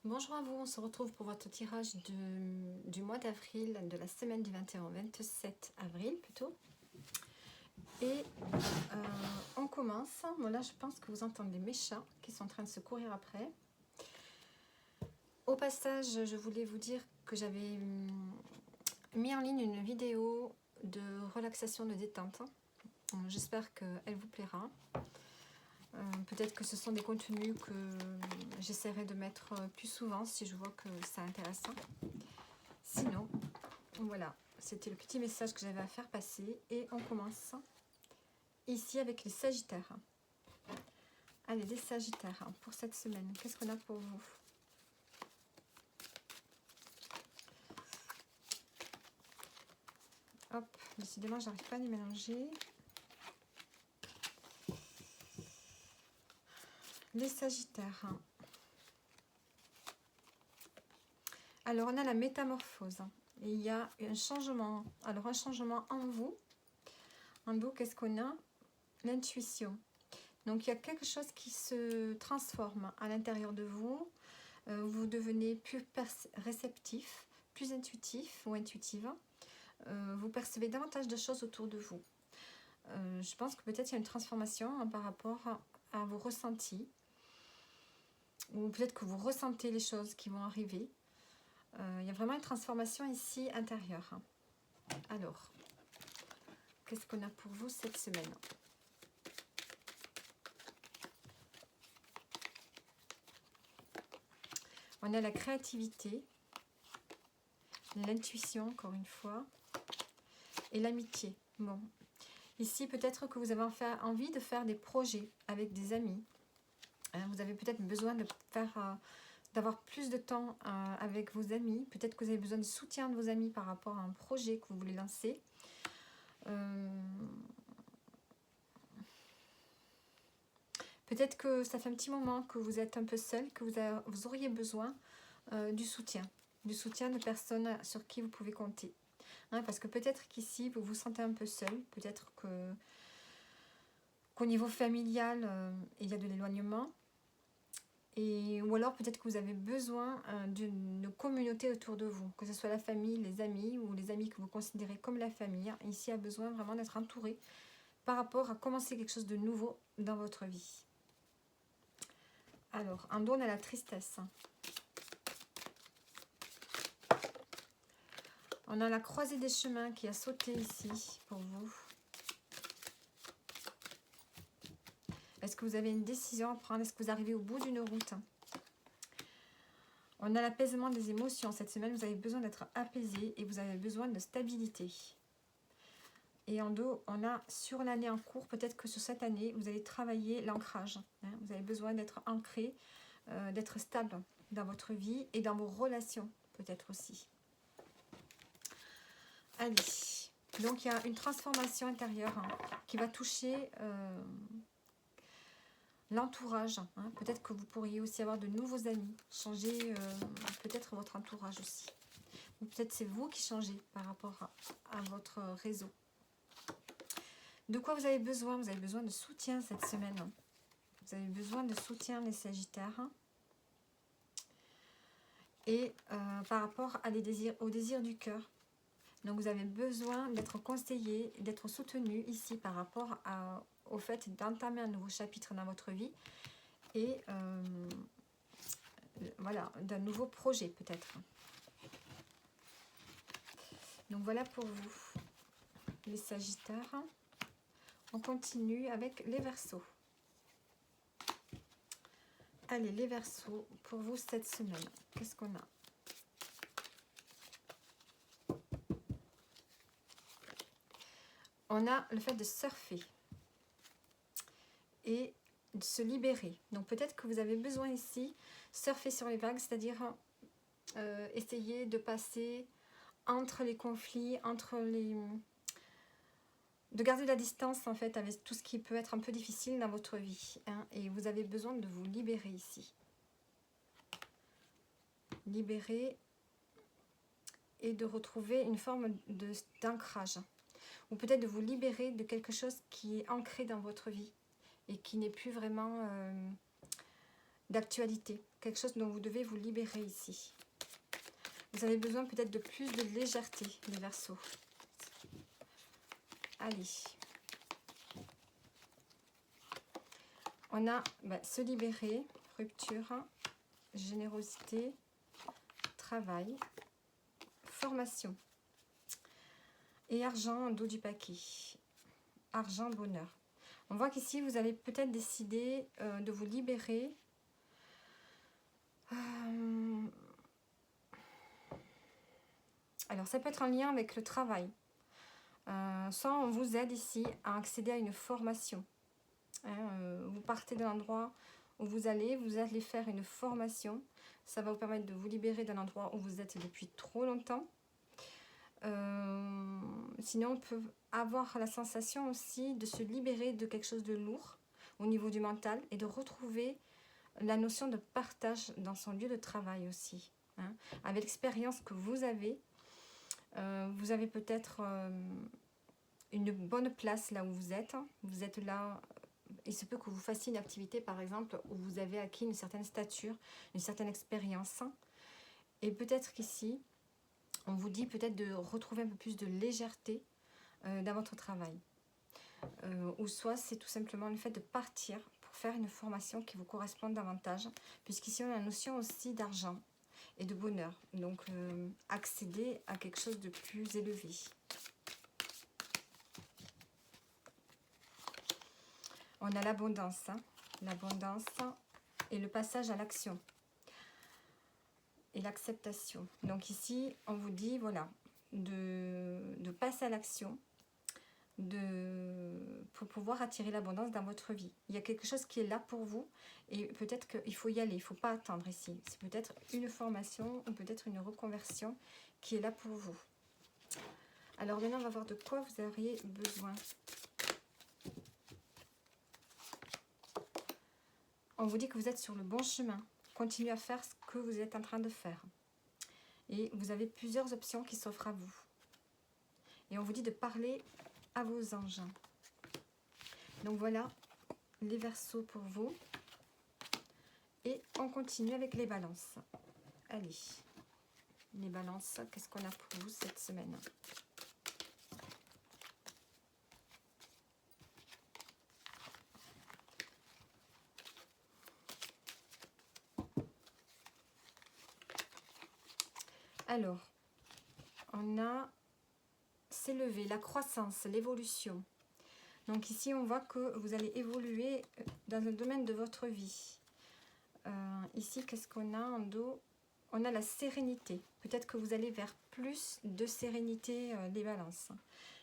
Bonjour à vous, on se retrouve pour votre tirage du mois d'avril, de la semaine du 21 au 27 avril plutôt. Et on commence. Bon, là, je pense que vous entendez mes chats qui sont en train de se courir après. Au passage, je voulais vous dire que j'avais mis en ligne une vidéo de relaxation, de détente. J'espère qu'elle vous plaira. Peut-être que ce sont des contenus que j'essaierai de mettre plus souvent si je vois que c'est intéressant. Sinon, voilà, c'était le petit message que j'avais à faire passer. Et on commence ici avec les Sagittaires. Allez, les Sagittaires, pour cette semaine, qu'est-ce qu'on a pour vous? Hop, décidément, j'arrive pas à les mélanger. Les Sagittaires. Alors, on a la métamorphose. Et il y a un changement. Alors, un changement en vous. En vous, qu'est-ce qu'on a? L'intuition. Donc, il y a quelque chose qui se transforme à l'intérieur de vous. Vous devenez plus réceptif, plus intuitif ou intuitive. Vous percevez davantage de choses autour de vous. Je pense que peut-être il y a une transformation par rapport à vos ressentis. Ou peut-être que vous ressentez les choses qui vont arriver. Il y a vraiment une transformation ici intérieure. Alors, qu'est-ce qu'on a pour vous cette semaine? On a la créativité, l'intuition, encore une fois, et l'amitié. Bon, ici, peut-être que vous avez envie de faire des projets avec des amis. Vous avez peut-être besoin de d'avoir plus de temps avec vos amis. Peut-être que vous avez besoin de soutien de vos amis par rapport à un projet que vous voulez lancer. Peut-être que ça fait un petit moment que vous êtes un peu seul, que vous auriez besoin du soutien de personnes sur qui vous pouvez compter. Parce que peut-être qu'ici, vous vous sentez un peu seul, peut-être qu'au niveau familial, il y a de l'éloignement. Ou alors peut-être que vous avez besoin d'une communauté autour de vous, que ce soit la famille, les amis ou les amis que vous considérez comme la famille. Ici, il y a besoin vraiment d'être entouré par rapport à commencer quelque chose de nouveau dans votre vie. Alors, en dos, on a la tristesse. On a la croisée des chemins qui a sauté ici pour vous. Est-ce que vous avez une décision à prendre? Est-ce que vous arrivez au bout d'une route? On a l'apaisement des émotions. Cette semaine, vous avez besoin d'être apaisé et vous avez besoin de stabilité. Et en dos, on a sur l'année en cours, peut-être que sur cette année, vous allez travailler l'ancrage. Vous avez besoin d'être ancré, d'être stable dans votre vie et dans vos relations, peut-être aussi. Allez, donc il y a une transformation intérieure qui va toucher l'entourage. Peut-être que vous pourriez aussi avoir de nouveaux amis, changer peut-être votre entourage aussi. Ou peut-être c'est vous qui changez par rapport à votre réseau. De quoi vous avez besoin? Vous avez besoin de soutien cette semaine. Vous avez besoin de soutien, les Sagittaires. Et par rapport au désir du cœur. Donc vous avez besoin d'être conseillé, d'être soutenu ici par rapport au fait d'entamer un nouveau chapitre dans votre vie. Et voilà, d'un nouveau projet peut-être. Donc voilà pour vous, les Sagittaires. On continue avec les Verseaux. Allez, les Verseaux, pour vous cette semaine, qu'est-ce qu'on a? On a le fait de surfer et de se libérer. Donc peut-être que vous avez besoin ici, surfer sur les vagues, c'est-à-dire essayer de passer entre les conflits, de garder la distance en fait avec tout ce qui peut être un peu difficile dans votre vie. Et vous avez besoin de vous libérer ici. Libérer et de retrouver une forme d'ancrage. Ou peut-être de vous libérer de quelque chose qui est ancré dans votre vie et qui n'est plus vraiment d'actualité, quelque chose dont vous devez vous libérer ici. Vous avez besoin peut-être de plus de légèreté, les Verseaux. Allez. On a se libérer, rupture, générosité, travail, formation. Et argent en dos du paquet. Argent, bonheur. On voit qu'ici, vous avez peut-être décidé de vous libérer. Alors, ça peut être en lien avec le travail. Soit on vous aide ici à accéder à une formation. Vous partez de l'endroit où vous allez faire une formation. Ça va vous permettre de vous libérer d'un endroit où vous êtes depuis trop longtemps. Sinon, on peut avoir la sensation aussi de se libérer de quelque chose de lourd au niveau du mental et de retrouver la notion de partage dans son lieu de travail aussi. Avec l'expérience que vous avez peut-être une bonne place là où vous êtes. Vous êtes là, il se peut que vous fassiez une activité par exemple où vous avez acquis une certaine stature, une certaine expérience. Et peut-être qu'ici, on vous dit peut-être de retrouver un peu plus de légèreté dans votre travail. Ou soit c'est tout simplement le fait de partir pour faire une formation qui vous corresponde davantage, puisqu'ici on a la notion aussi d'argent et de bonheur. Donc accéder à quelque chose de plus élevé. On a l'abondance, l'abondance et le passage à l'action. Et l'acceptation. Donc ici, on vous dit, voilà, de passer à l'action pour pouvoir attirer l'abondance dans votre vie. Il y a quelque chose qui est là pour vous et peut-être qu'il faut y aller, il ne faut pas attendre ici. C'est peut-être une formation ou peut-être une reconversion qui est là pour vous. Alors maintenant, on va voir de quoi vous auriez besoin. On vous dit que vous êtes sur le bon chemin. Continuez à faire ce que vous êtes en train de faire. Et vous avez plusieurs options qui s'offrent à vous. Et on vous dit de parler à vos anges. Donc voilà les Verseaux pour vous. Et on continue avec les balances. Allez, les balances, qu'est-ce qu'on a pour vous cette semaine ? Alors, on a s'élever, la croissance, l'évolution. Donc ici, on voit que vous allez évoluer dans un domaine de votre vie. Ici, qu'est-ce qu'on a en dos ? On a la sérénité. Peut-être que vous allez vers plus de sérénité, les balances.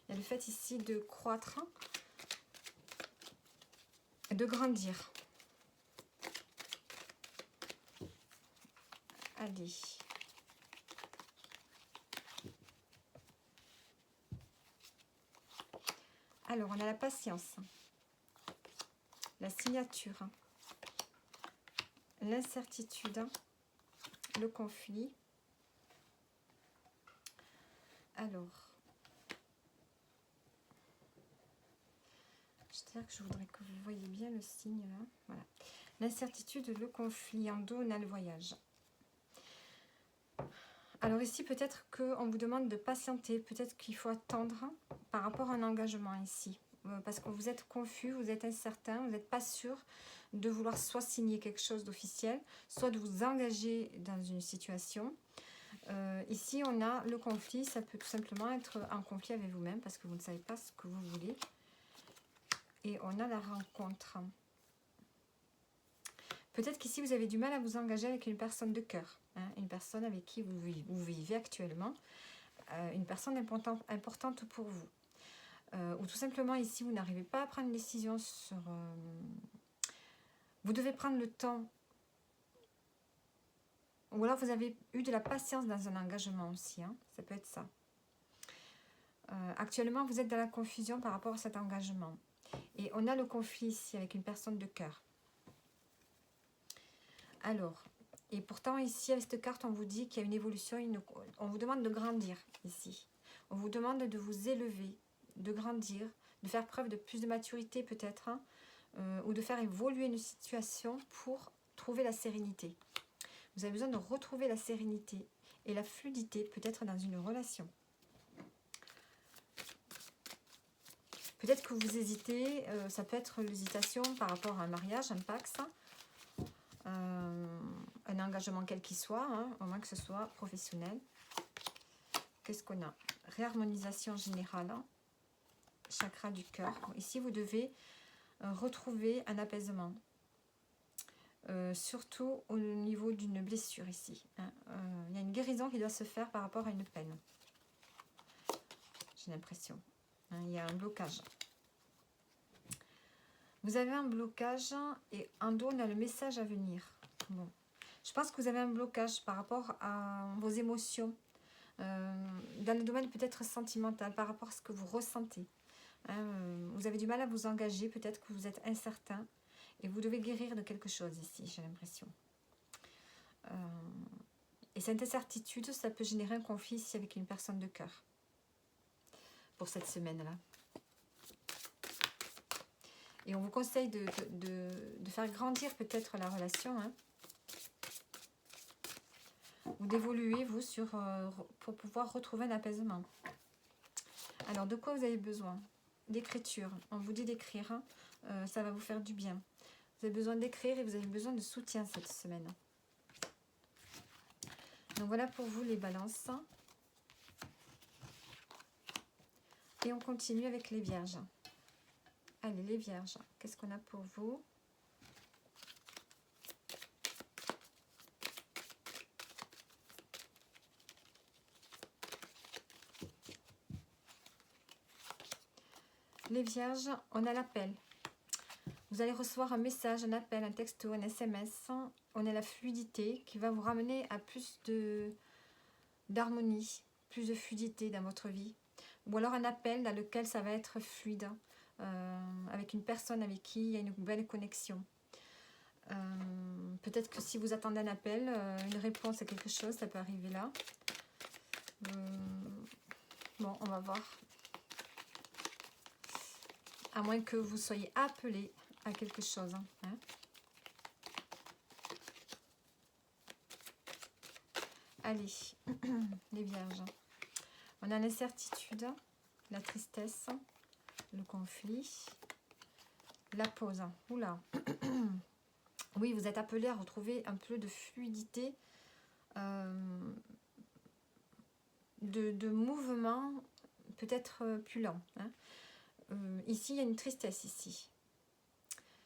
Il y a le fait ici de croître, de grandir. Allez. Alors, on a la patience, la signature, l'incertitude, le conflit. Alors, c'est-à-dire que je voudrais que vous voyez bien le signe là. Voilà. L'incertitude, le conflit, en dos, on a le voyage. Alors ici, peut-être qu'on vous demande de patienter, peut-être qu'il faut attendre par rapport à un engagement ici. Parce que vous êtes confus, vous êtes incertain, vous n'êtes pas sûr de vouloir soit signer quelque chose d'officiel, soit de vous engager dans une situation. Ici, on a le conflit, ça peut tout simplement être un conflit avec vous-même parce que vous ne savez pas ce que vous voulez. Et on a la rencontre. Peut-être qu'ici, vous avez du mal à vous engager avec une personne de cœur, une personne avec qui vous vivez actuellement, une personne importante pour vous. Ou tout simplement, ici, vous n'arrivez pas à prendre une décision sur... vous devez prendre le temps. Ou alors, vous avez eu de la patience dans un engagement aussi, ça peut être ça. Actuellement, vous êtes dans la confusion par rapport à cet engagement. Et on a le conflit ici avec une personne de cœur. Alors, et pourtant ici avec cette carte on vous dit qu'il y a une évolution, on vous demande de grandir ici. On vous demande de vous élever, de grandir, de faire preuve de plus de maturité peut-être, ou de faire évoluer une situation pour retrouver la sérénité. Vous avez besoin de retrouver la sérénité et la fluidité, peut-être dans une relation. Peut-être que vous hésitez, ça peut être l'hésitation par rapport à un mariage, un Pax, un engagement quel qu'il soit, hein, au moins que ce soit professionnel. Qu'est-ce qu'on a? Réharmonisation générale, hein, chakra du cœur. Ici, vous devez retrouver un apaisement. Surtout au niveau d'une blessure ici. Hein. Il y a une guérison qui doit se faire par rapport à une peine. J'ai l'impression. Hein, il y a un blocage. Vous avez un blocage et en dos, on a le message à venir. Bon. Je pense que vous avez un blocage par rapport à vos émotions. Dans le domaine peut-être sentimental, par rapport à ce que vous ressentez. Hein, vous avez du mal à vous engager, peut-être que vous êtes incertain. Et vous devez guérir de quelque chose ici, j'ai l'impression. Et cette incertitude, ça peut générer un conflit ici avec une personne de cœur. Pour cette semaine-là. Et on vous conseille de faire grandir peut-être la relation. Hein. Ou d'évoluer, vous, pour pouvoir retrouver un apaisement. Alors, de quoi vous avez besoin? D'écriture. On vous dit d'écrire. Hein. Ça va vous faire du bien. Vous avez besoin d'écrire et vous avez besoin de soutien cette semaine. Donc voilà pour vous les balances. Et on continue avec les vierges. Allez, les vierges, qu'est-ce qu'on a pour vous? Les vierges, on a l'appel. Vous allez recevoir un message, un appel, un texto, un SMS. On a la fluidité qui va vous ramener à plus d'harmonie, plus de fluidité dans votre vie. Ou alors un appel dans lequel ça va être fluide, avec une personne avec qui il y a une belle connexion. Peut-être que si vous attendez un appel, une réponse à quelque chose, ça peut arriver là. Bon, on va voir. À moins que vous soyez appelé à quelque chose. Hein. Allez, les vierges. On a l'incertitude, la tristesse, le conflit, la pause. Oula. Oui, vous êtes appelé à retrouver un peu de fluidité, de mouvement peut-être plus lent. Hein. Ici, il y a une tristesse ici.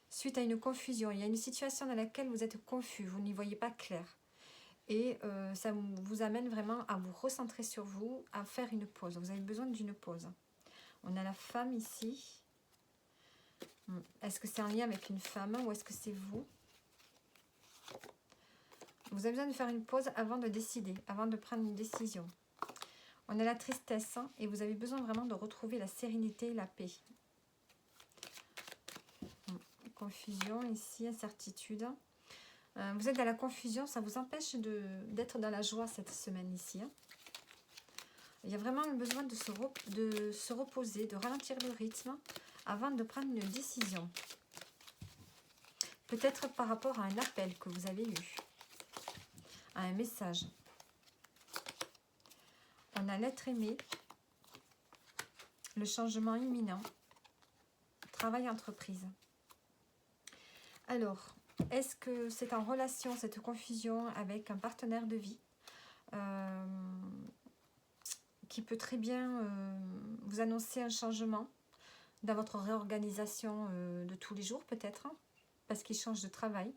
Suite à une confusion, il y a une situation dans laquelle vous êtes confus, vous n'y voyez pas clair. Et ça vous amène vraiment à vous recentrer sur vous, à faire une pause. Vous avez besoin d'une pause. On a la femme ici. Est-ce que c'est en lien avec une femme ou est-ce que c'est vous? Vous avez besoin de faire une pause avant de décider, avant de prendre une décision. On a la tristesse et vous avez besoin vraiment de retrouver la sérénité et la paix. Confusion ici, incertitude. Vous êtes dans la confusion, ça vous empêche d'être dans la joie cette semaine ici. Hein. Il y a vraiment le besoin de se reposer, de ralentir le rythme avant de prendre une décision. Peut-être par rapport à un appel que vous avez eu, à un message. On a l'être aimé, le changement imminent, travail entreprise. Alors, est-ce que c'est en relation, cette confusion, avec un partenaire de vie qui peut très bien vous annoncer un changement dans votre réorganisation de tous les jours peut-être, hein, parce qu'il change de travail.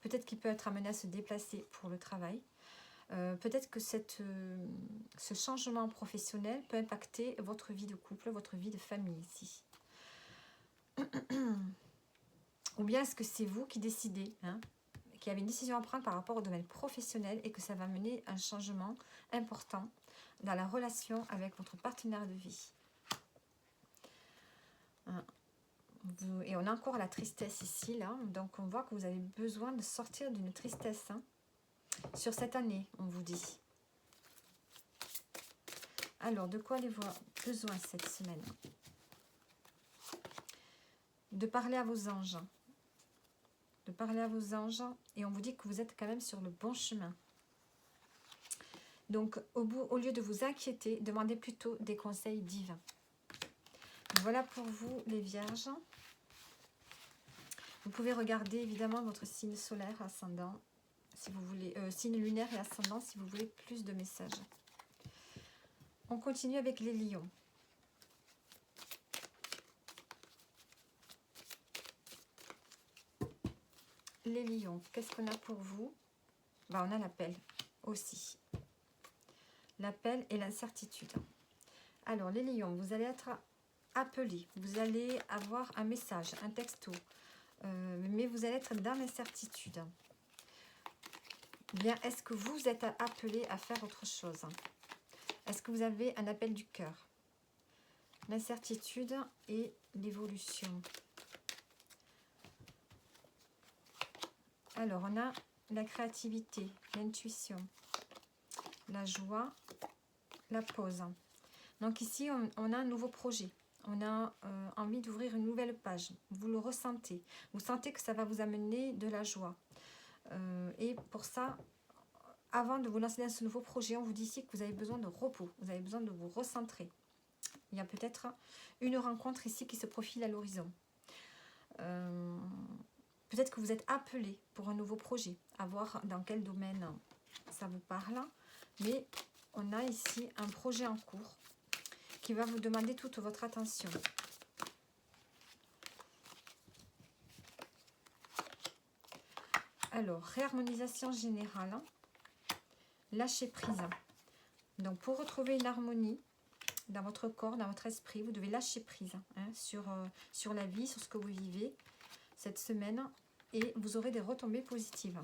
Peut-être qu'il peut être amené à se déplacer pour le travail. Peut-être que ce changement professionnel peut impacter votre vie de couple, votre vie de famille ici. Ou bien est-ce que c'est vous qui décidez, hein, qui avez une décision à prendre par rapport au domaine professionnel et que ça va mener un changement important dans la relation avec votre partenaire de vie. Et on a encore la tristesse ici, là. Donc on voit que vous avez besoin de sortir d'une tristesse. Hein, sur cette année, on vous dit. Alors, de quoi avez-vous besoin cette semaine? De parler à vos anges. de parler à vos anges. Et on vous dit que vous êtes quand même sur le bon chemin. Donc, au lieu de vous inquiéter, demandez plutôt des conseils divins. Voilà pour vous, les vierges. Vous pouvez regarder évidemment votre signe solaire, ascendant, si vous voulez, signe lunaire et ascendant, si vous voulez plus de messages. On continue avec les lions. Les lions, qu'est-ce qu'on a pour vous? Ben, on a l'appel aussi. L'appel et l'incertitude. Alors, les lions, vous allez être appelés. Vous allez avoir un message, un texto. Mais vous allez être dans l'incertitude. Bien, est-ce que vous êtes appelé à faire autre chose? Est-ce que vous avez un appel du cœur? L'incertitude et l'évolution. Alors, on a la créativité, l'intuition, la joie, la pause. Donc ici, on a un nouveau projet. On a envie d'ouvrir une nouvelle page. Vous le ressentez. Vous sentez que ça va vous amener de la joie. Et pour ça, avant de vous lancer dans ce nouveau projet, on vous dit ici que vous avez besoin de repos. Vous avez besoin de vous recentrer. Il y a peut-être une rencontre ici qui se profile à l'horizon. Peut-être que vous êtes appelé pour un nouveau projet, à voir dans quel domaine ça vous parle. Mais on a ici un projet en cours qui va vous demander toute votre attention. Alors, réharmonisation générale, lâcher prise. Donc, pour retrouver une harmonie dans votre corps, dans votre esprit, vous devez lâcher prise sur la vie, sur ce que vous vivez cette semaine, et vous aurez des retombées positives.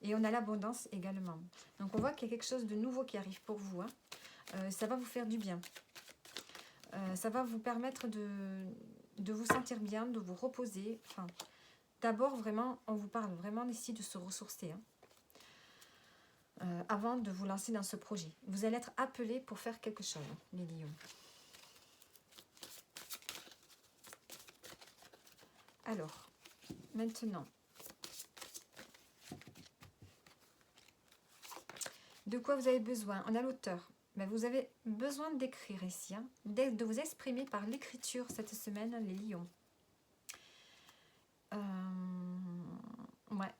Et on a l'abondance également. Donc on voit qu'il y a quelque chose de nouveau qui arrive pour vous. Ça va vous faire du bien. Ça va vous permettre de vous sentir bien, de vous reposer. Enfin, d'abord, vraiment, on vous parle vraiment ici de se ressourcer. Avant de vous lancer dans ce projet. Vous allez être appelé pour faire quelque chose, les lions. Alors, maintenant, de quoi vous avez besoin? On a l'auteur. Ben, vous avez besoin d'écrire ici, de vous exprimer par l'écriture cette semaine, les lions. Ouais.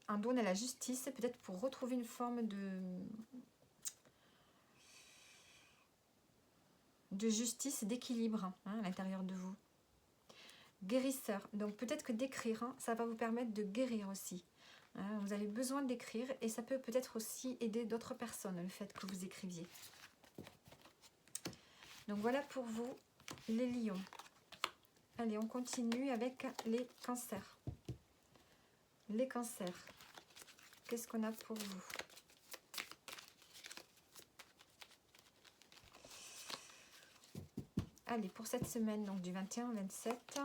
Un don à la justice, peut-être pour retrouver une forme de justice, d'équilibre à l'intérieur de vous. Guérisseur, donc peut-être que d'écrire, ça va vous permettre de guérir aussi. Vous avez besoin d'écrire et ça peut peut-être aussi aider d'autres personnes, le fait que vous écriviez. Donc voilà pour vous, les lions. Allez, on continue avec les cancers. Les cancers, qu'est-ce qu'on a pour vous? Allez, pour cette semaine, donc du 21 au 27,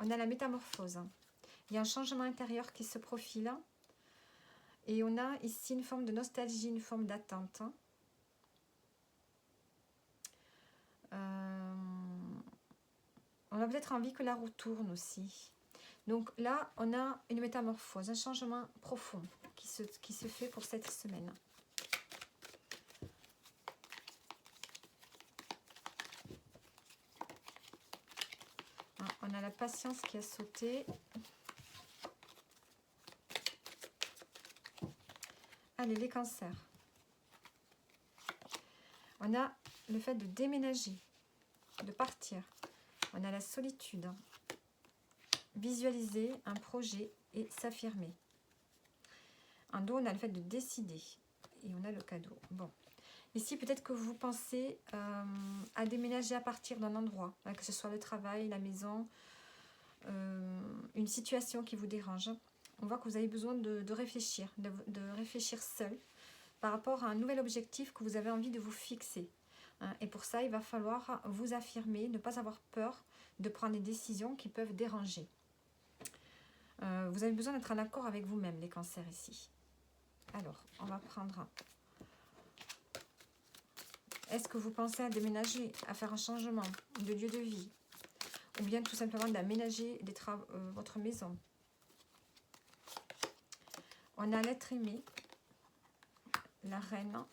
on a la métamorphose. Il y a un changement intérieur qui se profile. Et on a ici une forme de nostalgie, une forme d'attente. On a peut-être envie que la roue tourne aussi. Donc là, on a une métamorphose, un changement profond qui se fait pour cette semaine. On a la patience qui a sauté. Allez, les cancers. On a le fait de déménager, de partir. On a la solitude. Visualiser un projet et s'affirmer. En dos, on a le fait de décider. Et on a le cadeau. Bon. Ici, peut-être que vous pensez à déménager à partir d'un endroit, que ce soit le travail, la maison, une situation qui vous dérange. On voit que vous avez besoin de réfléchir, de réfléchir seul par rapport à un nouvel objectif que vous avez envie de vous fixer. Et pour ça, il va falloir vous affirmer, ne pas avoir peur de prendre des décisions qui peuvent déranger. Vous avez besoin d'être en accord avec vous-même, les cancers ici. Alors, on va prendre... Est-ce que vous pensez à déménager, à faire un changement de lieu de vie? Ou bien tout simplement d'aménager votre maison? on a l'être aimé, la reine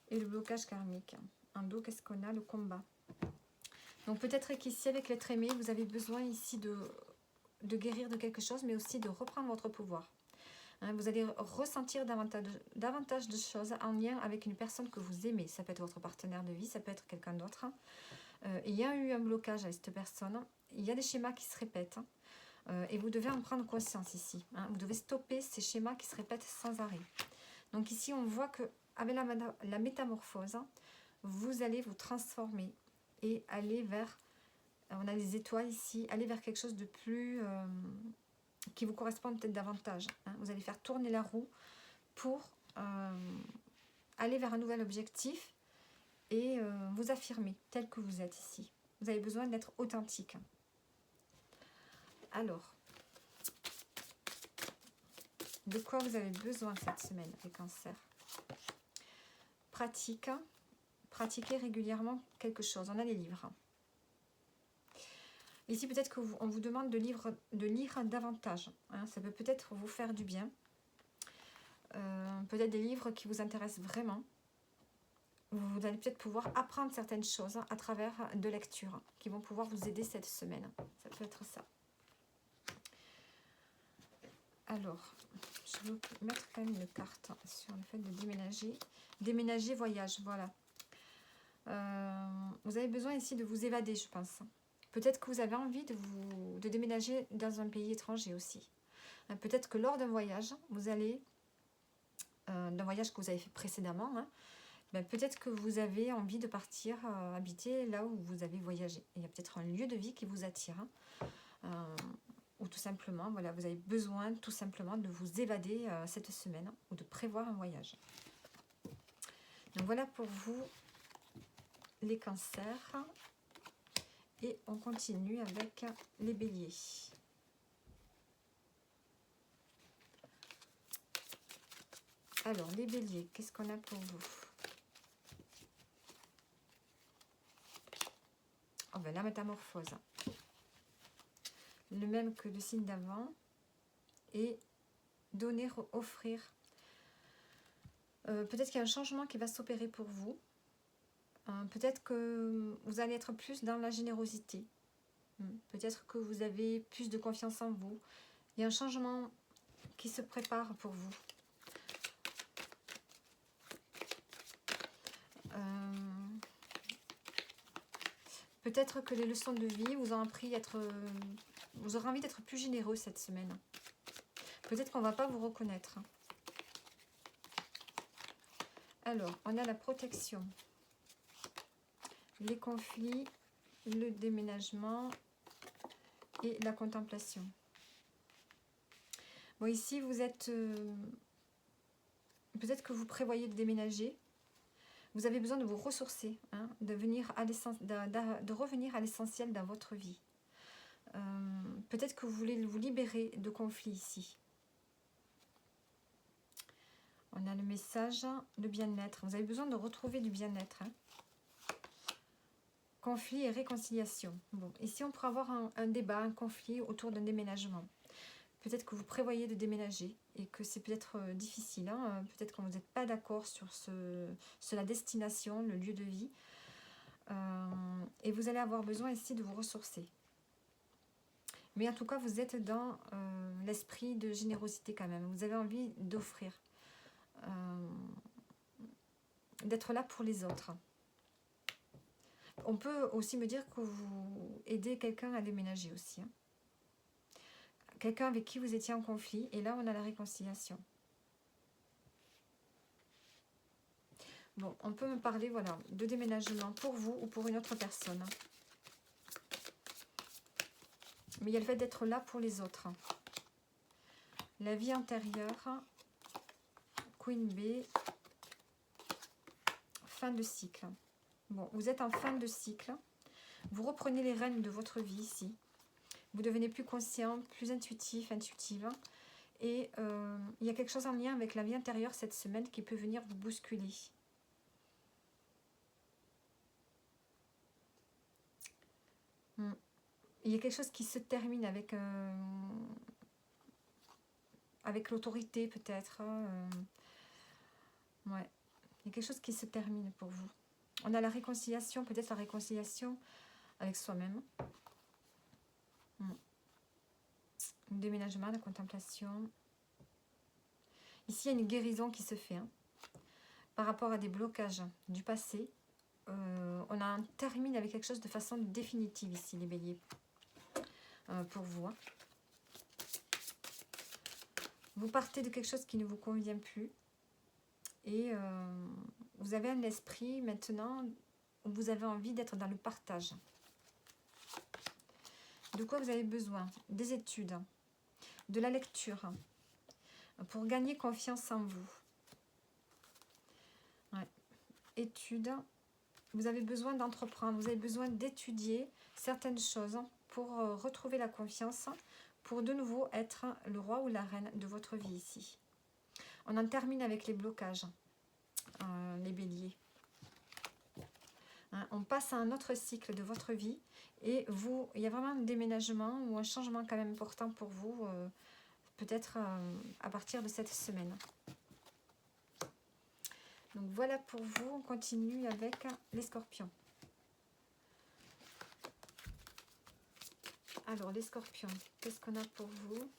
et le blocage karmique. En dos, qu'est-ce qu'on a? Le combat. Donc peut-être qu'ici, avec l'être aimé, vous avez besoin ici de guérir de quelque chose, mais aussi de reprendre votre pouvoir. Hein, vous allez ressentir davantage de choses en lien avec une personne que vous aimez. Ça peut être votre partenaire de vie, ça peut être quelqu'un d'autre. Il y a eu un blocage avec cette personne. Il y a des schémas qui se répètent. Et vous devez en prendre conscience ici. Hein. Vous devez stopper ces schémas qui se répètent sans arrêt. Donc ici, on voit qu'avec la métamorphose, vous allez vous transformer et aller vers, on a les étoiles ici, aller vers quelque chose de plus, qui vous correspond peut-être davantage. Hein. Vous allez faire tourner la roue pour aller vers un nouvel objectif et vous affirmer tel que vous êtes ici. Vous avez besoin d'être authentique. Alors, de quoi vous avez besoin cette semaine, les cancers? Pratiquez régulièrement quelque chose. On a les livres. Ici, peut-être qu'on vous demande de lire davantage. Hein. Ça peut peut-être vous faire du bien. Peut-être des livres qui vous intéressent vraiment. Vous allez peut-être pouvoir apprendre certaines choses à travers de lectures qui vont pouvoir vous aider cette semaine. Ça peut être ça. Alors, je vais mettre quand même une carte sur le fait de déménager. Déménager, voyage, voilà. Vous avez besoin ici de vous évader, je pense. Peut-être que vous avez envie de déménager dans un pays étranger aussi. Peut-être que lors d'un voyage, vous allez, d'un voyage que vous avez fait précédemment, hein, ben peut-être que vous avez envie de partir habiter là où vous avez voyagé. Il y a peut-être un lieu de vie qui vous attire. Hein, ou tout simplement, voilà, vous avez besoin tout simplement de vous évader cette semaine ou de prévoir un voyage. Donc voilà pour vous les cancers. Et on continue avec les béliers. Alors, les béliers, qu'est-ce qu'on a pour vous? Oh ben, la métamorphose. Le même que le signe d'avant. Et donner, offrir. Peut-être qu'il y a un changement qui va s'opérer pour vous. Peut-être que vous allez être plus dans la générosité. Peut-être que vous avez plus de confiance en vous. Il y a un changement qui se prépare pour vous. Peut-être que les leçons de vie vous ont appris à être... vous aurez envie d'être plus généreux cette semaine. Peut-être qu'on ne va pas vous reconnaître. Alors, on a la protection. Les conflits, le déménagement et la contemplation. Bon, ici, vous êtes... peut-être que vous prévoyez de déménager. Vous avez besoin de vous ressourcer, hein, de revenir à l'essentiel dans votre vie. Peut-être que vous voulez vous libérer de conflits ici. On a le message de bien-être. Vous avez besoin de retrouver du bien-être. Hein. Conflit et réconciliation. Bon, ici, on pourrait avoir un débat, un conflit autour d'un déménagement. Peut-être que vous prévoyez de déménager et que c'est peut-être difficile. Hein. Peut-être que vous n'êtes pas d'accord sur la destination, le lieu de vie. Et vous allez avoir besoin ici de vous ressourcer. Mais en tout cas, vous êtes dans l'esprit de générosité quand même. Vous avez envie d'offrir. D'être là pour les autres. On peut aussi me dire que vous aidez quelqu'un à déménager aussi. Hein. Quelqu'un avec qui vous étiez en conflit. Et là, on a la réconciliation. Bon, on peut me parler voilà, de déménagement pour vous ou pour une autre personne. Mais il y a le fait d'être là pour les autres. La vie antérieure. Queen B. Fin de cycle. Bon, vous êtes en fin de cycle. Vous reprenez les rênes de votre vie ici. Vous devenez plus conscient, plus intuitif, intuitive. Et il y a quelque chose en lien avec la vie intérieure cette semaine qui peut venir vous bousculer. Il y a quelque chose qui se termine avec avec l'autorité peut-être. Ouais, il y a quelque chose qui se termine pour vous. On a la réconciliation, peut-être la réconciliation avec soi-même. Le déménagement, la contemplation. Ici, il y a une guérison qui se fait hein, par rapport à des blocages du passé. On en termine avec quelque chose de façon définitive ici, les béliers, pour vous. Hein. Vous partez de quelque chose qui ne vous convient plus et vous avez un esprit maintenant où vous avez envie d'être dans le partage. De quoi vous avez besoin? Des études, de la lecture, pour gagner confiance en vous. Ouais. Études, vous avez besoin d'entreprendre, vous avez besoin d'étudier certaines choses pour retrouver la confiance, pour de nouveau être le roi ou la reine de votre vie ici. On en termine avec les blocages, les béliers. Hein, on passe à un autre cycle de votre vie et vous, il y a vraiment un déménagement ou un changement quand même important pour vous, peut-être à partir de cette semaine. Donc voilà pour vous, on continue avec les scorpions. Alors les scorpions, qu'est-ce qu'on a pour vous?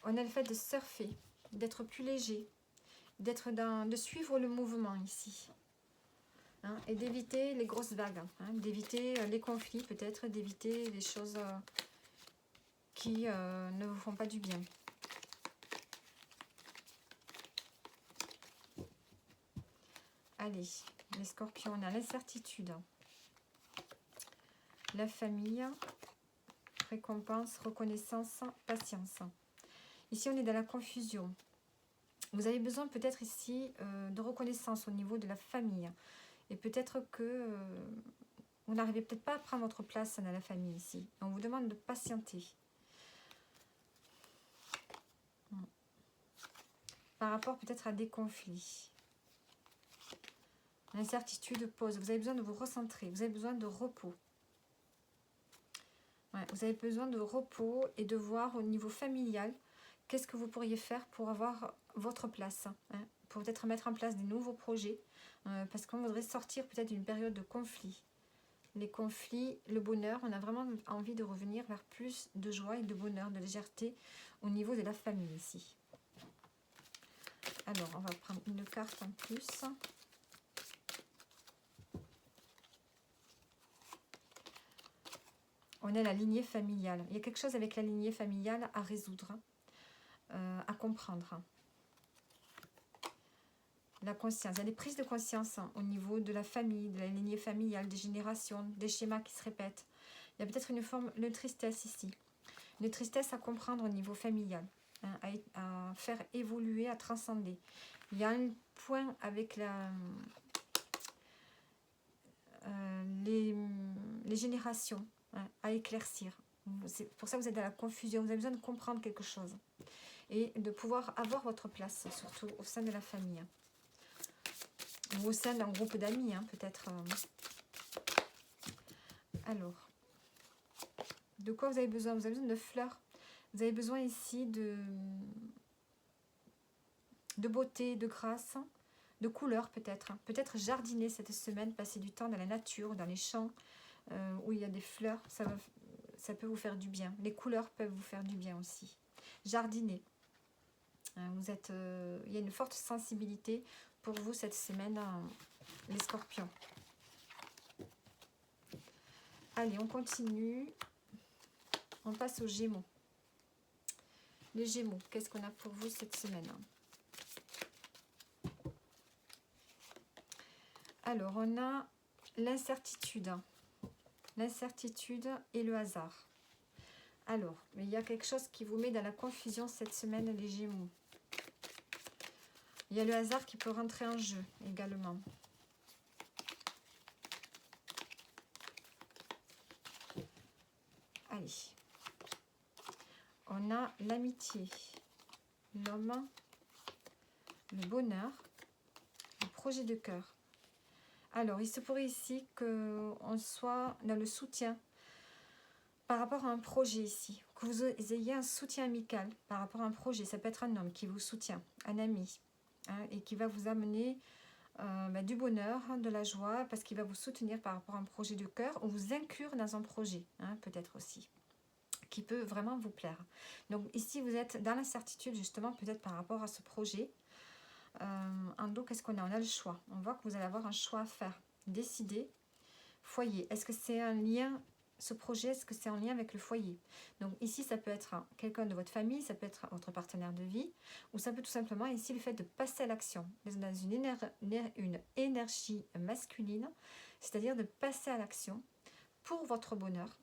On a le fait de surfer, d'être plus léger, de suivre le mouvement ici. Hein, et d'éviter les grosses vagues, hein, d'éviter les conflits peut-être, d'éviter les choses qui ne vous font pas du bien. Allez, les scorpions, on a l'incertitude, la famille, récompense, reconnaissance, patience. Ici, on est dans la confusion. Vous avez besoin peut-être ici de reconnaissance au niveau de la famille. Et peut-être que vous n'arrivez peut-être pas à prendre votre place dans la famille ici. On vous demande de patienter. Par rapport peut-être à des conflits. L'incertitude pose. Vous avez besoin de vous recentrer. Vous avez besoin de repos. Ouais, vous avez besoin de repos et de voir au niveau familial qu'est-ce que vous pourriez faire pour avoir votre place. Hein, pour peut-être mettre en place des nouveaux projets. Parce qu'on voudrait sortir peut-être d'une période de conflit. Les conflits, le bonheur, on a vraiment envie de revenir vers plus de joie et de bonheur, de légèreté au niveau de la famille ici. Alors, on va prendre une carte en plus. On a la lignée familiale. Il y a quelque chose avec la lignée familiale à résoudre, à comprendre. La conscience, il y a des prises de conscience au niveau de la famille, de la lignée familiale, des générations, des schémas qui se répètent. Il y a peut-être une forme de tristesse ici. Une tristesse à comprendre au niveau familial, hein, à faire évoluer, à transcender. Il y a un point avec les générations, hein, à éclaircir. C'est pour ça que vous êtes dans la confusion. Vous avez besoin de comprendre quelque chose. Et de pouvoir avoir votre place, surtout au sein de la famille. Ou au sein d'un groupe d'amis, hein, peut-être. Alors, de quoi vous avez besoin? Vous avez besoin de fleurs. Vous avez besoin ici de beauté, de grâce, de couleurs peut-être. Peut-être jardiner cette semaine, passer du temps dans la nature, dans les champs, où il y a des fleurs. Ça peut vous faire du bien. Les couleurs peuvent vous faire du bien aussi. Jardiner. Vous êtes, il y a une forte sensibilité pour vous cette semaine, les scorpions. Allez, on continue. On passe aux Gémeaux. Les Gémeaux, qu'est-ce qu'on a pour vous cette semaine? Alors, on a l'incertitude. L'incertitude et le hasard. Alors, il y a quelque chose qui vous met dans la confusion cette semaine, les Gémeaux. Il y a le hasard qui peut rentrer en jeu également. Allez. On a l'amitié, l'homme, le bonheur, le projet de cœur. Alors, il se pourrait ici qu'on soit dans le soutien par rapport à un projet ici, que vous ayez un soutien amical par rapport à un projet. Ça peut être un homme qui vous soutient, un ami, hein, et qui va vous amener du bonheur, de la joie, parce qu'il va vous soutenir par rapport à un projet de cœur, ou vous inclure dans un projet, hein, peut-être aussi, qui peut vraiment vous plaire. Donc ici, vous êtes dans l'incertitude, justement, peut-être par rapport à ce projet. En dos, qu'est-ce qu'on a? On a le choix. On voit que vous allez avoir un choix à faire. Décider. Foyer. Est-ce que c'est un lien, ce projet, est-ce que c'est en lien avec le foyer? Donc ici, ça peut être quelqu'un de votre famille, ça peut être votre partenaire de vie, ou ça peut tout simplement, ici, le fait de passer à l'action. Dans une énergie masculine, c'est-à-dire de passer à l'action pour votre bonheur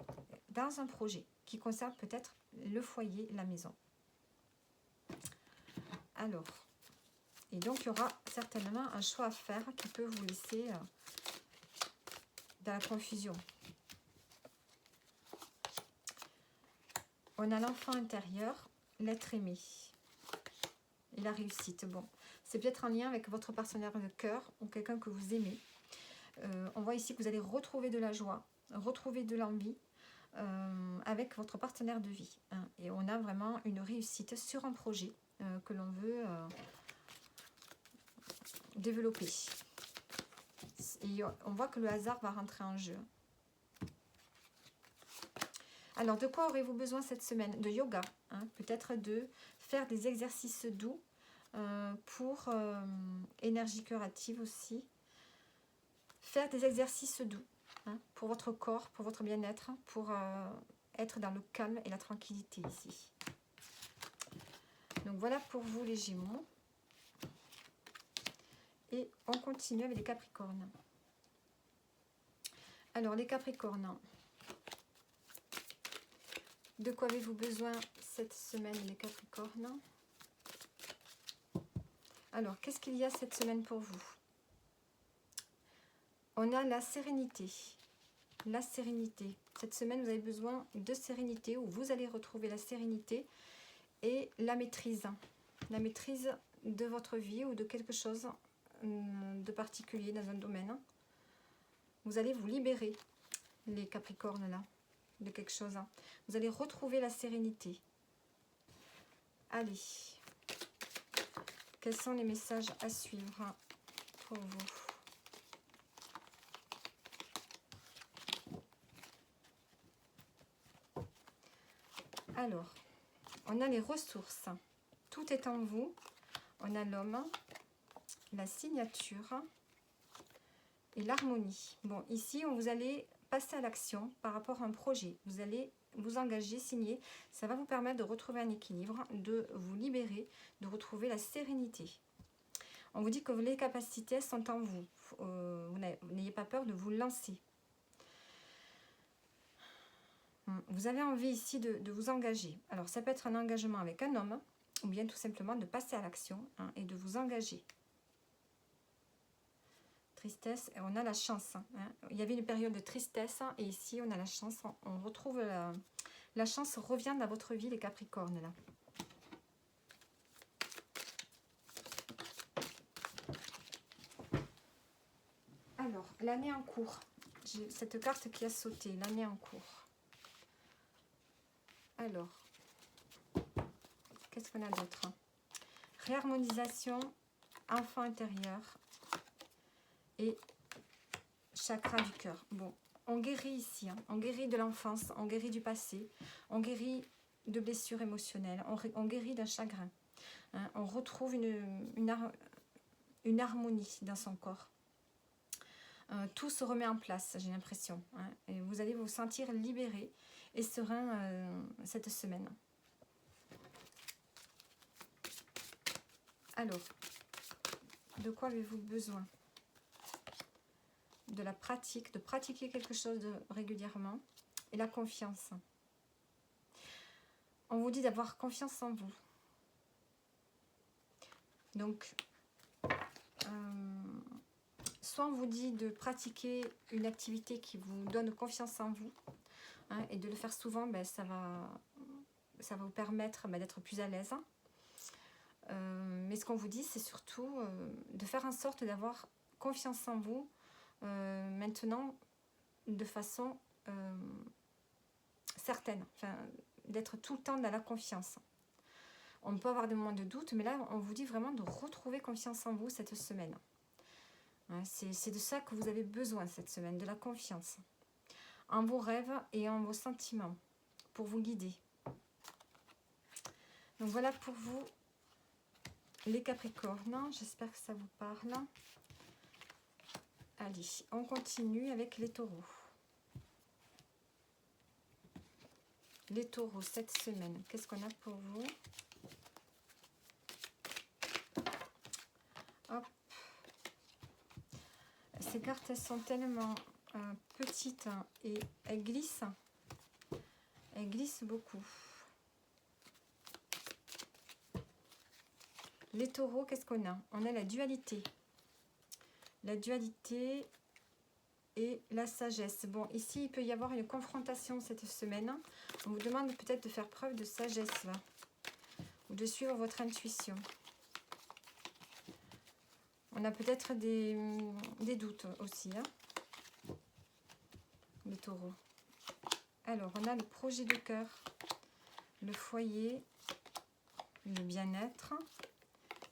dans un projet qui concerne peut-être le foyer, la maison. Alors, et donc il y aura certainement un choix à faire qui peut vous laisser dans la confusion. On a l'enfant intérieur, l'être aimé et la réussite. Bon, c'est peut-être en lien avec votre partenaire de cœur ou quelqu'un que vous aimez. On voit ici que vous allez retrouver de la joie, retrouver de l'envie avec votre partenaire de vie. Hein. Et on a vraiment une réussite sur un projet que l'on veut développer. Et on voit que le hasard va rentrer en jeu. Alors, de quoi aurez-vous besoin cette semaine? De yoga, hein, peut-être de faire des exercices doux pour énergie curative aussi. Faire des exercices doux hein, pour votre corps, pour votre bien-être, pour être dans le calme et la tranquillité ici. Donc voilà pour vous les Gémeaux. Et on continue avec les Capricornes. Alors les Capricornes, de quoi avez-vous besoin cette semaine les Capricornes? Alors qu'est-ce qu'il y a cette semaine pour vous? On a la sérénité. La sérénité. Cette semaine, vous avez besoin de sérénité, ou vous allez retrouver la sérénité et la maîtrise. La maîtrise de votre vie ou de quelque chose de particulier dans un domaine. Vous allez vous libérer, les Capricornes là, de quelque chose. Vous allez retrouver la sérénité. Allez. Quels sont les messages à suivre pour vous? Alors, on a les ressources. Tout est en vous. On a l'homme, la signature et l'harmonie. Bon, ici, vous allez passer à l'action par rapport à un projet. Vous allez vous engager, signer. Ça va vous permettre de retrouver un équilibre, de vous libérer, de retrouver la sérénité. On vous dit que les capacités sont en vous. Vous n'ayez pas peur de vous lancer. Vous avez envie ici de vous engager. Alors, ça peut être un engagement avec un homme, ou bien tout simplement de passer à l'action hein, et de vous engager. Tristesse, et on a la chance. Hein. Il y avait une période de tristesse, et ici, on a la chance. On retrouve la chance revient dans votre vie, les Capricornes, là. Alors, l'année en cours. J'ai cette carte qui a sauté, l'année en cours. Alors, qu'est-ce qu'on a d'autre? Réharmonisation, enfant intérieur et chakra du cœur. Bon, on guérit ici, hein. On guérit de l'enfance, on guérit du passé, on guérit de blessures émotionnelles, on guérit d'un chagrin. Hein. On retrouve une harmonie dans son corps. Tout se remet en place, j'ai l'impression. Hein. Et vous allez vous sentir libéré et serein cette semaine. Alors, de quoi avez-vous besoin? De la pratique, de pratiquer quelque chose régulièrement et la confiance. On vous dit d'avoir confiance en vous. Donc, soit on vous dit de pratiquer une activité qui vous donne confiance en vous hein, et de le faire souvent, ben, ça va vous permettre d'être plus à l'aise. Mais ce qu'on vous dit, c'est surtout de faire en sorte d'avoir confiance en vous maintenant de façon certaine, enfin, d'être tout le temps dans la confiance. On peut avoir des moments de doute, mais là, on vous dit vraiment de retrouver confiance en vous cette semaine. Hein, c'est de ça que vous avez besoin cette semaine, de la confiance. En vos rêves et en vos sentiments, pour vous guider. Donc voilà pour vous, les Capricornes. J'espère que ça vous parle. Allez, on continue avec les Taureaux. Les Taureaux, cette semaine, qu'est-ce qu'on a pour vous? Hop. Ces cartes, elles sont tellement petites et elles glissent. Elles glissent beaucoup. Les Taureaux, qu'est-ce qu'on a? On a la dualité. La dualité et la sagesse. Bon, ici, il peut y avoir une confrontation cette semaine. On vous demande peut-être de faire preuve de sagesse, là, ou de suivre votre intuition. On a peut-être des doutes aussi, hein, les Taureaux. Alors, on a le projet de cœur, le foyer, le bien-être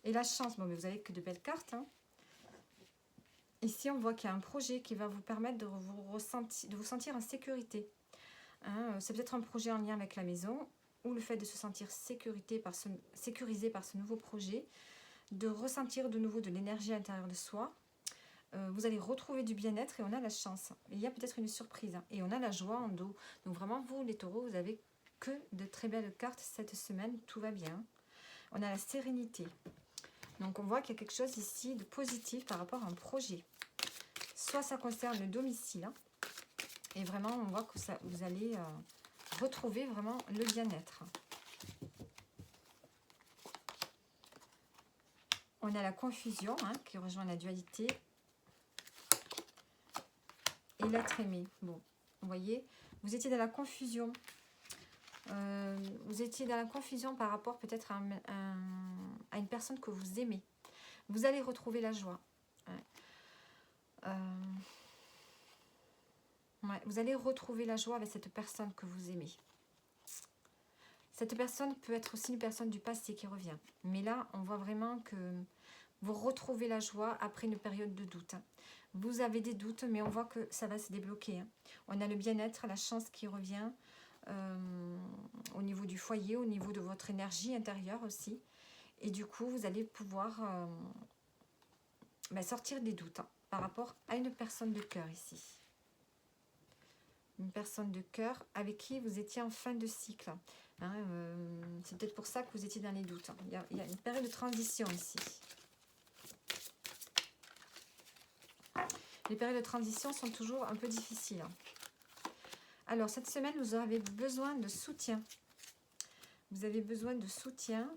et la chance. Bon, mais vous avez que de belles cartes, hein. Ici, on voit qu'il y a un projet qui va vous permettre de vous sentir en sécurité. Hein, c'est peut-être un projet en lien avec la maison ou le fait de se sentir sécurisé par ce nouveau projet, de ressentir de nouveau de l'énergie à l'intérieur de soi. Vous allez retrouver du bien-être et on a la chance. Il y a peut-être une surprise et on a la joie en dos. Donc vraiment, vous, les Taureaux, vous avez que de très belles cartes cette semaine. Tout va bien. On a la sérénité. Donc on voit qu'il y a quelque chose ici de positif par rapport à un projet. Soit ça concerne le domicile, hein, et vraiment on voit que ça, vous allez retrouver vraiment le bien-être. On a la confusion, hein, qui rejoint la dualité. Et l'être aimé. Bon, vous voyez, vous étiez dans la confusion. Vous étiez dans la confusion par rapport peut-être à une personne que vous aimez. Vous allez retrouver la joie. Ouais, vous allez retrouver la joie avec cette personne que vous aimez. Cette personne peut être aussi une personne du passé qui revient. Mais là, on voit vraiment que vous retrouvez la joie après une période de doute. Vous avez des doutes, mais on voit que ça va se débloquer. On a le bien-être, la chance qui revient au niveau du foyer, au niveau de votre énergie intérieure aussi. Et du coup, vous allez pouvoir sortir des doutes par rapport à une personne de cœur ici. Une personne de cœur avec qui vous étiez en fin de cycle. Hein, c'est peut-être pour ça que vous étiez dans les doutes. Il y a une période de transition ici. Les périodes de transition sont toujours un peu difficiles. Alors, cette semaine, vous avez besoin de soutien. Vous avez besoin de soutien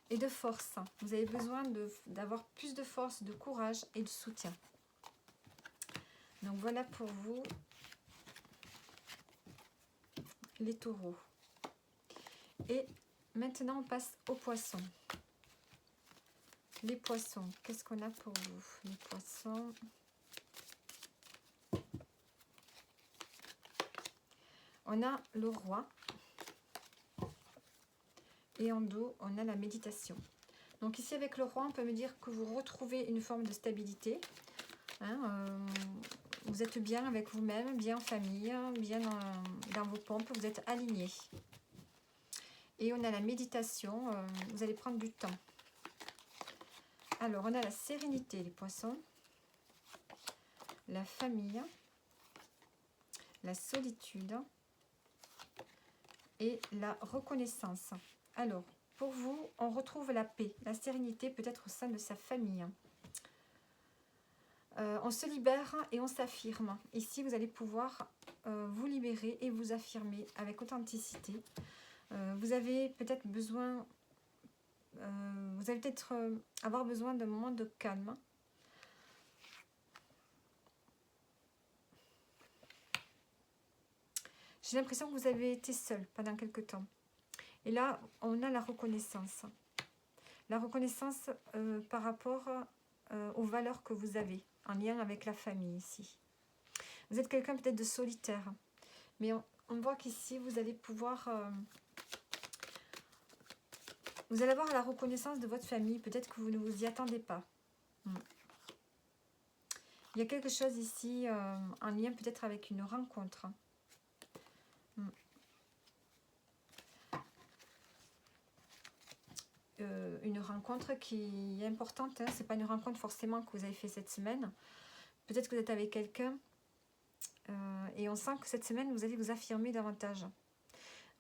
et de force. Vous avez besoin d'avoir plus de force, de courage et de soutien. Donc, voilà pour vous, les Taureaux. Et maintenant, on passe aux Poissons. Les Poissons, qu'est-ce qu'on a pour vous? Les Poissons. On a le Roi. Et en dos, on a la méditation. Donc ici, avec le Roi, on peut me dire que vous retrouvez une forme de stabilité. Hein, vous êtes bien avec vous-même, bien en famille, bien dans vos pompes, vous êtes alignés. Et on a la méditation, vous allez prendre du temps. Alors, on a la sérénité, les Poissons, la famille, la solitude et la reconnaissance. Alors, pour vous, on retrouve la paix, la sérénité peut-être au sein de sa famille. On se libère et on s'affirme. Ici, vous allez pouvoir vous libérer et vous affirmer avec authenticité. Vous avez peut-être besoin... vous allez peut-être avoir besoin d'un moment de calme. J'ai l'impression que vous avez été seul pendant quelque temps. Et là, on a la reconnaissance. La reconnaissance par rapport aux valeurs que vous avez, en lien avec la famille ici. Vous êtes quelqu'un peut-être de solitaire, mais on voit qu'ici, vous allez pouvoir... vous allez avoir la reconnaissance de votre famille, peut-être que vous ne vous y attendez pas. Il y a quelque chose ici en lien peut-être avec une rencontre. Une rencontre qui est importante, hein. Ce n'est pas une rencontre forcément que vous avez fait cette semaine. Peut-être que vous êtes avec quelqu'un et on sent que cette semaine, vous allez vous affirmer davantage.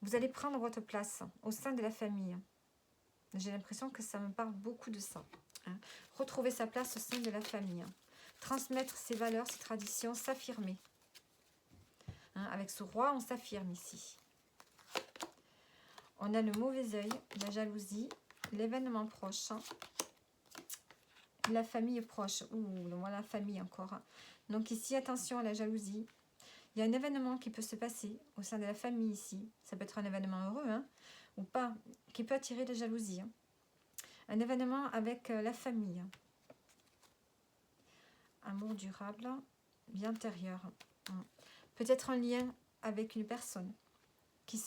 Vous allez prendre votre place au sein de la famille. J'ai l'impression que ça me parle beaucoup de ça. Hein. Retrouver sa place au sein de la famille. Transmettre ses valeurs, ses traditions, s'affirmer. Hein, avec ce roi, on s'affirme ici. On a le mauvais œil, la jalousie, l'événement proche, la famille proche. Ouh, voilà la famille encore. Donc ici, attention à la jalousie. Il y a un événement qui peut se passer au sein de la famille ici. Ça peut être un événement heureux, hein, ou pas, qui peut attirer la jalousie. Hein. Un événement avec la famille. Amour durable, vie intérieure. Peut-être un lien avec une personne qui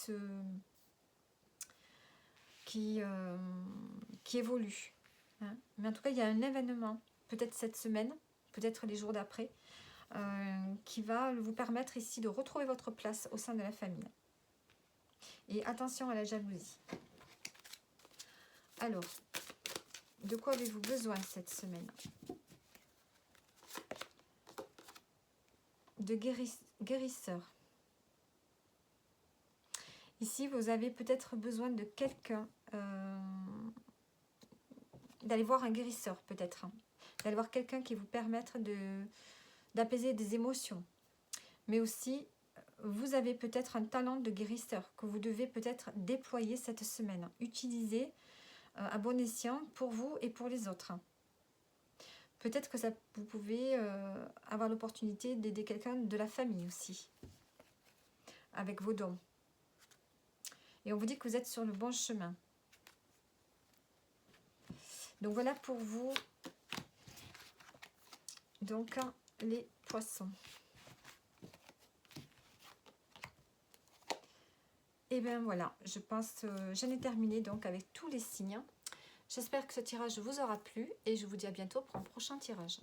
évolue. Hein. Mais en tout cas, il y a un événement, peut-être cette semaine, peut-être les jours d'après, qui va vous permettre ici de retrouver votre place au sein de la famille. Et attention à la jalousie. Alors, de quoi avez-vous besoin cette semaine? De guérisseur. Ici, vous avez peut-être besoin de quelqu'un, d'aller voir un guérisseur peut-être. Hein. D'aller voir quelqu'un qui vous permette d'apaiser des émotions. Mais aussi, vous avez peut-être un talent de guérisseur que vous devez peut-être déployer cette semaine. Utiliser à bon escient pour vous et pour les autres. Peut-être que vous pouvez avoir l'opportunité d'aider quelqu'un de la famille aussi, avec vos dons. Et on vous dit que vous êtes sur le bon chemin. Donc voilà pour vous, donc les poissons. Et bien voilà, je pense j'en ai terminé donc avec tous les signes. J'espère que ce tirage vous aura plu et je vous dis à bientôt pour un prochain tirage.